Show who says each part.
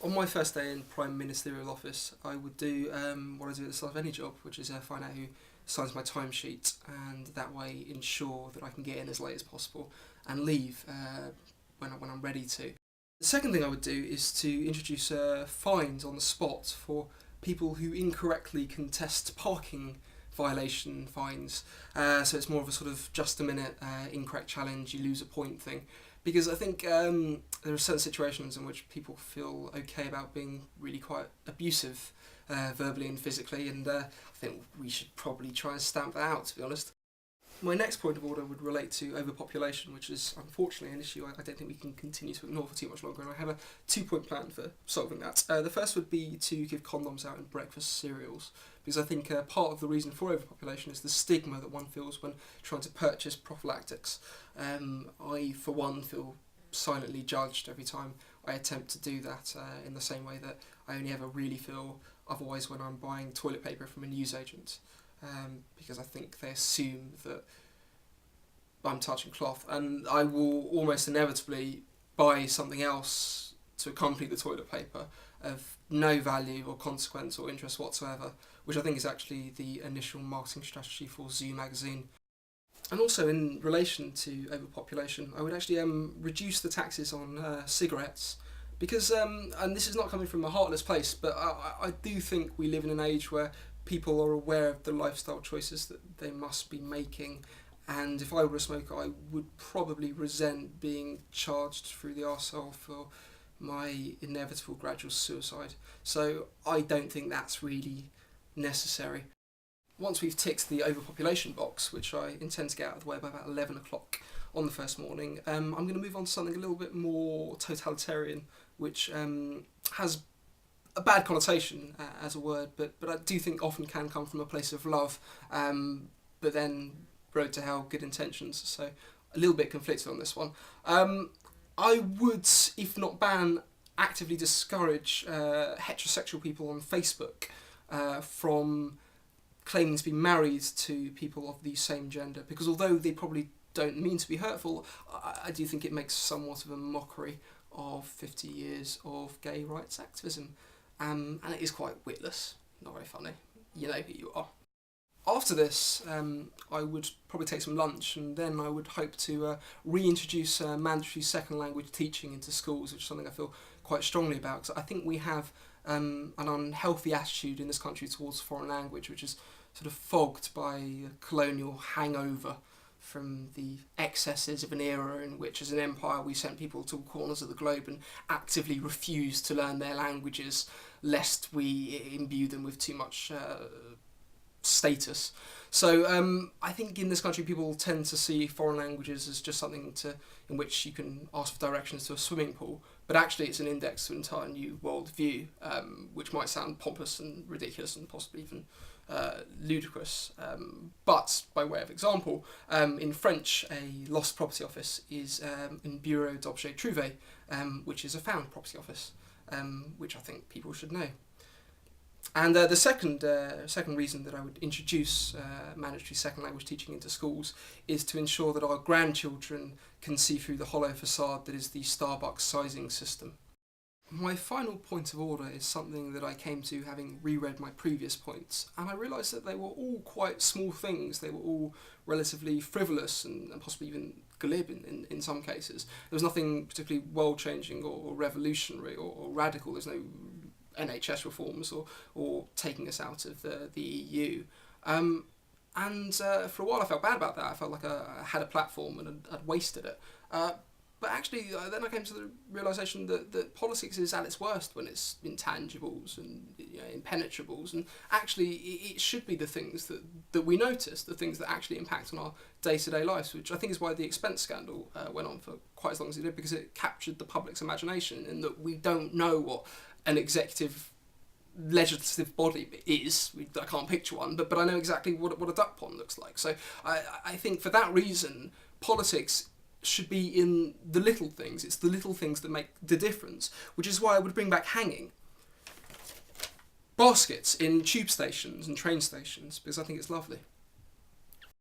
Speaker 1: On my first day in Prime Ministerial Office, I would do what I do at the start of any job, which is find out who signs my timesheet, and that way ensure that I can get in as late as possible and leave when I'm ready to. The second thing I would do is to introduce fines on the spot for people who incorrectly contest parking violation fines. So it's more of a sort of just a minute incorrect challenge, you lose a point thing. Because I think there are certain situations in which people feel okay about being really quite abusive verbally and physically, and I think we should probably try and stamp that out, to be honest. My next point of order would relate to overpopulation, which is unfortunately an issue I don't think we can continue to ignore for too much longer, and I have a 2-point plan for solving that. The first would be to give condoms out in breakfast cereals, because I think part of the reason for overpopulation is the stigma that one feels when trying to purchase prophylactics. I, for one, feel silently judged every time I attempt to do that, in the same way that I only ever really feel otherwise when I'm buying toilet paper from a newsagent. Because I think they assume that I'm touching cloth, and I will almost inevitably buy something else to accompany the toilet paper of no value or consequence or interest whatsoever, which I think is actually the initial marketing strategy for Zoo magazine. And also in relation to overpopulation, I would actually reduce the taxes on cigarettes, because, and this is not coming from a heartless place, but I do think we live in an age where people are aware of the lifestyle choices that they must be making, and if I were a smoker I would probably resent being charged through the arsehole for my inevitable gradual suicide. So I don't think that's really necessary. Once we've ticked the overpopulation box, which I intend to get out of the way by about 11 o'clock on the first morning, I'm going to move on to something a little bit more totalitarian, which has a bad connotation as a word, but I do think often can come from a place of love, but then road to hell, good intentions, so a little bit conflicted on this one. I would, if not ban, actively discourage heterosexual people on Facebook from claiming to be married to people of the same gender, because although they probably don't mean to be hurtful, I do think it makes somewhat of a mockery of 50 years of gay rights activism. And it is quite witless, not very funny. You know who you are. After this, I would probably take some lunch, and then I would hope to reintroduce mandatory second language teaching into schools, which is something I feel quite strongly about, because I think we have an unhealthy attitude in this country towards foreign language, which is sort of fogged by a colonial hangover from the excesses of an era in which, as an empire, we sent people to all corners of the globe and actively refused to learn their languages, lest we imbue them with too much status. So I think in this country people tend to see foreign languages as just something in which you can ask for directions to a swimming pool, but actually it's an index to an entire new world view, which might sound pompous and ridiculous and possibly even ludicrous. But by way of example, in French, a lost property office is un bureau d'objet trouvé, which is a found property office, which I think people should know. And the second reason that I would introduce mandatory second language teaching into schools is to ensure that our grandchildren can see through the hollow facade that is the Starbucks sizing system. My final point of order is something that I came to having reread my previous points, and I realised that they were all quite small things. They were all relatively frivolous and possibly even glib in some cases. There was nothing particularly world-changing or revolutionary or radical. There's no NHS reforms or taking us out of the EU. And for a while I felt bad about that. I felt like I had a platform and I'd wasted it. But actually, then I came to the realisation that politics is at its worst when it's intangibles and impenetrables, and actually it should be the things that we notice, the things that actually impact on our day-to-day lives, which I think is why the expense scandal went on for quite as long as it did, because it captured the public's imagination in that we don't know what an executive legislative body is. I can't picture one, but I know exactly what a duck pond looks like. So I think for that reason, politics should be in the little things. It's the little things that make the difference, which is why I would bring back hanging baskets in tube stations and train stations, because I think it's lovely.